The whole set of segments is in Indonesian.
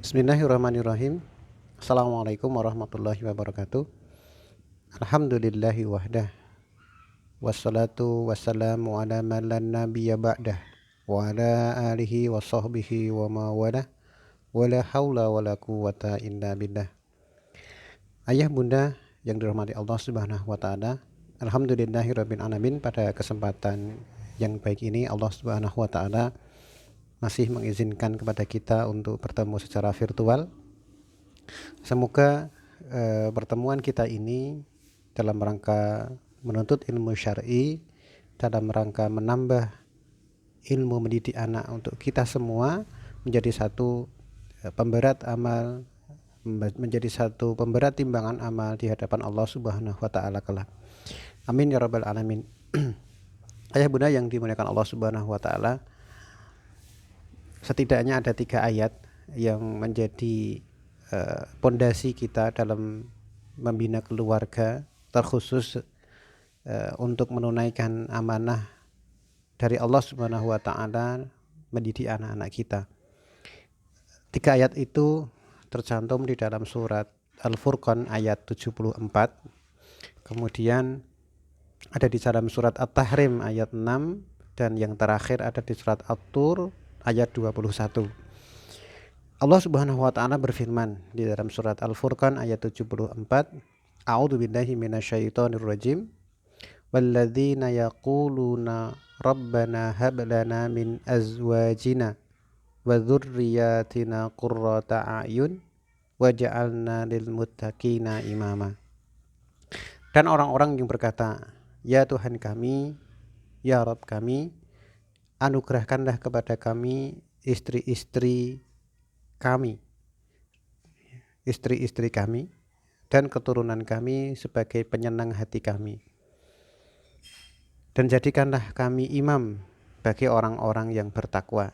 Bismillahirrahmanirrahim. Assalamualaikum warahmatullahi wabarakatuh. Alhamdulillahi wahdah. Wassalatu wassalamu ala man la nabiyya ba'dah. Wa ala alihi wa sahbihi wa mawalah. Wa la hawla wa la quwwata illa billah. Ayah bunda yang dirahmati Allah subhanahu wa ta'ala, alhamdulillahirabbil alamin. Pada kesempatan yang baik ini Allah subhanahu wa ta'ala masih mengizinkan kepada kita untuk bertemu secara virtual. Semoga pertemuan kita ini dalam rangka menuntut ilmu syar'i, dalam rangka menambah ilmu mendidik anak untuk kita semua, menjadi satu pemberat amal, menjadi satu pemberat timbangan amal di hadapan Allah Subhanahu wa taala kelak. Amin ya rabbal alamin. Ayah bunda yang dimuliakan Allah Subhanahu wa taala, setidaknya ada 3 ayat yang menjadi pondasi kita dalam membina keluarga, terkhusus untuk menunaikan amanah dari Allah Subhanahu wa taala mendidik anak-anak kita. 3 ayat itu tercantum di dalam surat Al-Furqan ayat 74. Kemudian ada di dalam surat At-Tahrim ayat 6, dan yang terakhir ada di surat At-Tur ayat 21. Allah Subhanahu wa taala berfirman di dalam surat Al-Furqan ayat 74, A'udzubillahi minasyaitonir rajim. Walladzina yaquluna rabbana hab lana min azwajina wa dzurriyyatina qurrata a'yun waj'alna lil muttaqina imama. Dan orang-orang yang berkata, ya Tuhan kami, ya Rabb kami, anugerahkanlah kepada kami istri-istri kami dan keturunan kami sebagai penyenang hati kami, dan jadikanlah kami imam bagi orang-orang yang bertakwa.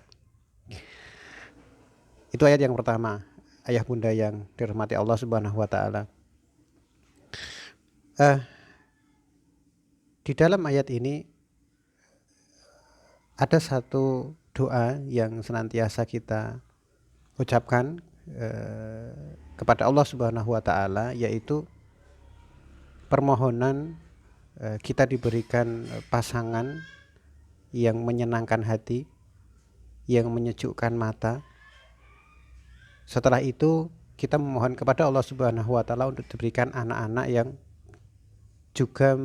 Itu ayat yang pertama, ayah bunda yang dirahmati Allah Subhanahu wa taala. Di dalam ayat ini ada satu doa yang senantiasa kita ucapkan kepada Allah Subhanahu wa taala, yaitu permohonan kita diberikan pasangan yang menyenangkan hati, yang menyejukkan mata. Setelah itu kita memohon kepada Allah Subhanahu wa taala untuk diberikan anak-anak yang juga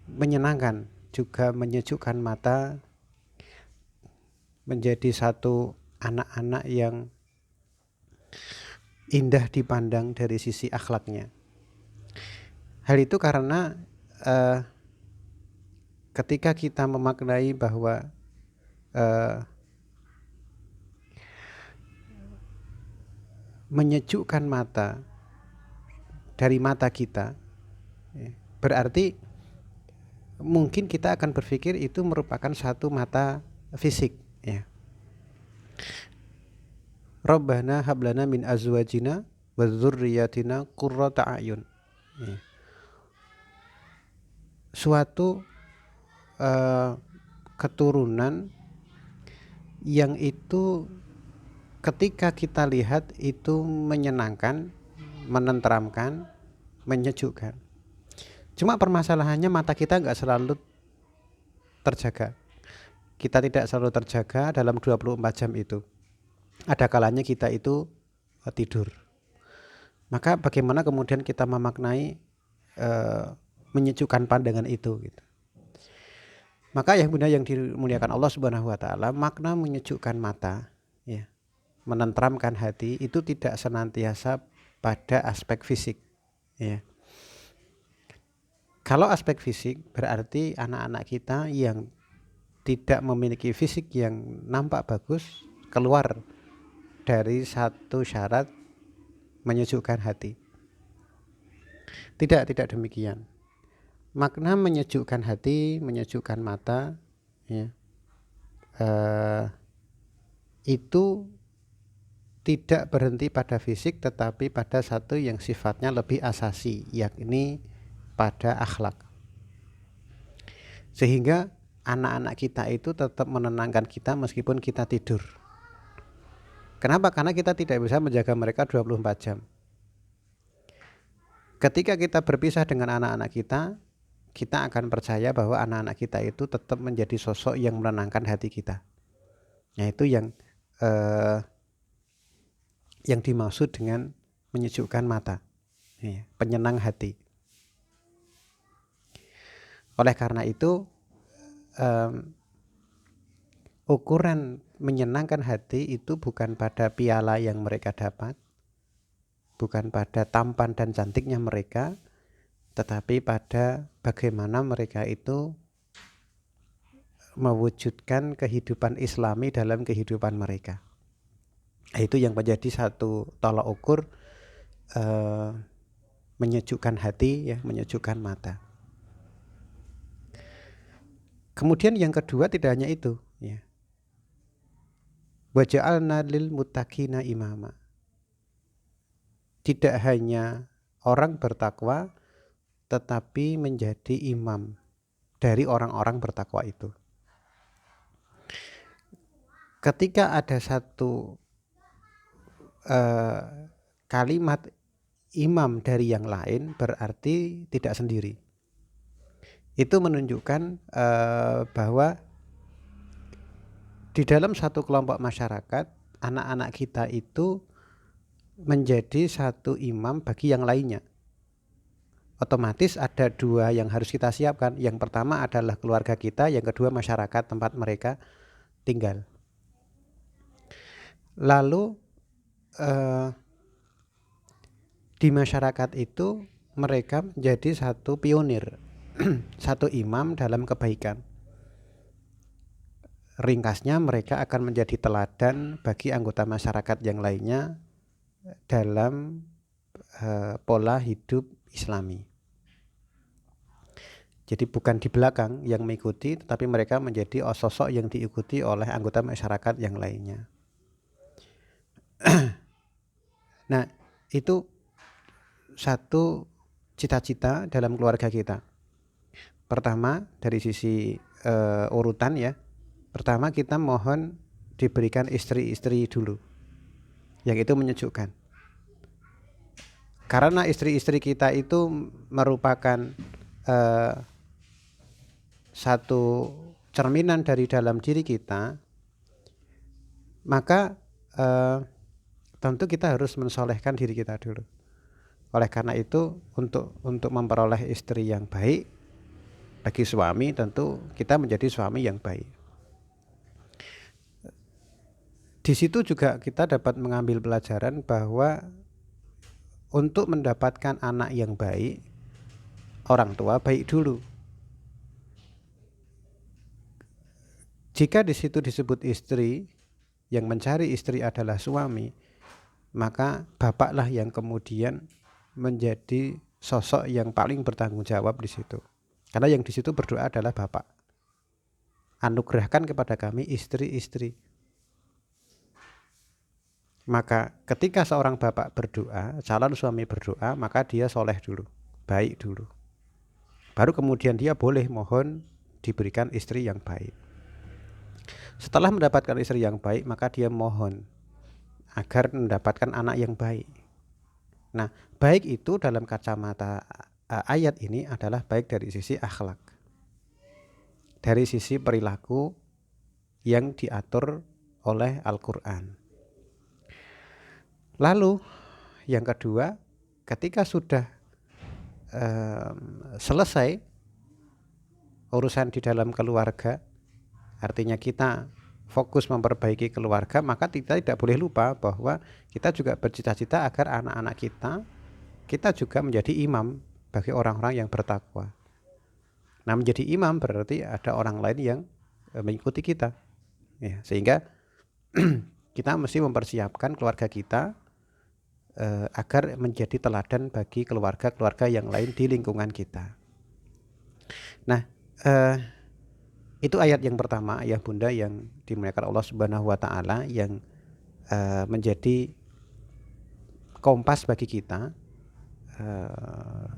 menyenangkan, juga menyejukkan mata, menjadi satu anak-anak yang indah dipandang dari sisi akhlaknya. Hal itu karena ketika kita memaknai bahwa menyejukkan mata dari mata kita, berarti mungkin kita akan berpikir itu merupakan satu mata fisik, ya. Rabbana hablana min azwajina wa dzurriyyatina qurrata a'yun. Suatu keturunan yang itu ketika kita lihat itu menyenangkan, menenteramkan, menyejukkan. Cuma permasalahannya mata kita enggak selalu terjaga. Kita tidak selalu terjaga dalam 24 jam itu. Ada kalanya kita itu tidur. Maka bagaimana kemudian kita memaknai menyejukkan pandangan itu, gitu. Maka ya bunda yang dimuliakan Allah Subhanahu wa taala, makna menyejukkan mata, ya, menenteramkan hati itu tidak senantiasa pada aspek fisik, ya. Kalau aspek fisik berarti anak-anak kita yang tidak memiliki fisik yang nampak bagus keluar dari satu syarat menyejukkan hati. Tidak demikian. Makna menyejukkan hati, menyejukkan mata, ya, itu tidak berhenti pada fisik, tetapi pada satu yang sifatnya lebih asasi, yakni pada akhlak. Sehingga anak-anak kita itu tetap menenangkan kita meskipun kita tidur. Kenapa? Karena kita tidak bisa menjaga mereka 24 jam. Ketika kita berpisah dengan anak-anak kita, kita akan percaya bahwa anak-anak kita itu tetap menjadi sosok yang menenangkan hati kita. Nah, itu yang dimaksud dengan menyejukkan mata, penyenang hati. Oleh karena itu, ukuran menyenangkan hati itu bukan pada piala yang mereka dapat, bukan pada tampan dan cantiknya mereka, tetapi pada bagaimana mereka itu mewujudkan kehidupan Islami dalam kehidupan mereka. Itu yang menjadi satu tolak ukur menyejukkan hati, ya, menyejukkan mata. Kemudian yang kedua tidak hanya itu, ya. Wa ja'alna lil muttaqina imama. Tidak hanya orang bertakwa, tetapi menjadi imam dari orang-orang bertakwa itu. Ketika ada satu kalimat imam dari yang lain, berarti tidak sendiri. Itu menunjukkan bahwa di dalam satu kelompok masyarakat, anak-anak kita itu menjadi satu imam bagi yang lainnya. Otomatis ada dua yang harus kita siapkan. Yang pertama adalah keluarga kita, yang kedua masyarakat tempat mereka tinggal. Lalu di masyarakat itu mereka menjadi satu pionir, satu imam dalam kebaikan. Ringkasnya, mereka akan menjadi teladan bagi anggota masyarakat yang lainnya dalam pola hidup Islami. Jadi bukan di belakang yang mengikuti, tetapi mereka menjadi sosok yang diikuti oleh anggota masyarakat yang lainnya. Nah, itu satu cita-cita dalam keluarga kita. Pertama, dari sisi urutan, ya. Pertama, kita mohon diberikan istri-istri dulu, yang itu menyejukkan. Karena istri-istri kita itu merupakan satu cerminan dari dalam diri kita, maka tentu kita harus mensolehkan diri kita dulu. Oleh karena itu, untuk memperoleh istri yang baik bagi suami, tentu kita menjadi suami yang baik. Di situ juga kita dapat mengambil pelajaran bahwa untuk mendapatkan anak yang baik, orang tua baik dulu. Jika di situ disebut istri, yang mencari istri adalah suami, maka bapaklah yang kemudian menjadi sosok yang paling bertanggung jawab di situ. Karena yang di situ berdoa adalah bapak. Anugerahkan kepada kami istri-istri. Maka ketika seorang bapak berdoa, calon suami berdoa, maka dia soleh dulu, baik dulu. Baru kemudian dia boleh mohon diberikan istri yang baik. Setelah mendapatkan istri yang baik, maka dia mohon agar mendapatkan anak yang baik. Nah, baik itu dalam kacamata ayat ini adalah baik dari sisi akhlak, dari sisi perilaku yang diatur oleh Al-Quran. Lalu yang kedua, ketika sudah selesai urusan di dalam keluarga, artinya kita fokus memperbaiki keluarga, maka kita tidak boleh lupa bahwa kita juga bercita-cita agar anak-anak kita juga menjadi imam bagi orang-orang yang bertakwa. Nah, menjadi imam berarti ada orang lain yang mengikuti kita, ya, sehingga kita mesti mempersiapkan keluarga kita agar menjadi teladan bagi keluarga-keluarga yang lain di lingkungan kita. Nah, itu ayat yang pertama, ayah bunda yang dimuliakan Allah Subhanahu wa taala, yang menjadi kompas bagi kita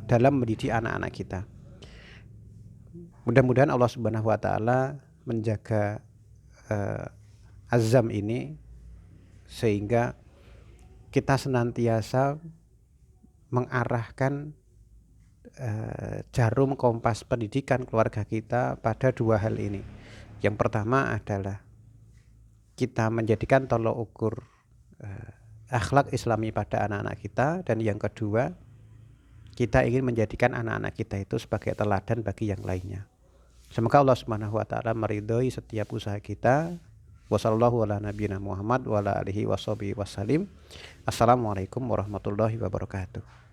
dalam mendidik anak-anak kita. Mudah-mudahan Allah Subhanahu wa taala menjaga azam ini sehingga kita senantiasa mengarahkan jarum kompas pendidikan keluarga kita pada dua hal ini. Yang pertama adalah kita menjadikan tolok ukur akhlak Islami pada anak-anak kita, dan yang kedua kita ingin menjadikan anak-anak kita itu sebagai teladan bagi yang lainnya. Semoga Allah Subhanahu wa taala meridhoi setiap usaha kita. Wassallallahu ala nabiyina Muhammad wa ala alihi washabihi wasallim. Assalamualaikum warahmatullahi wabarakatuh.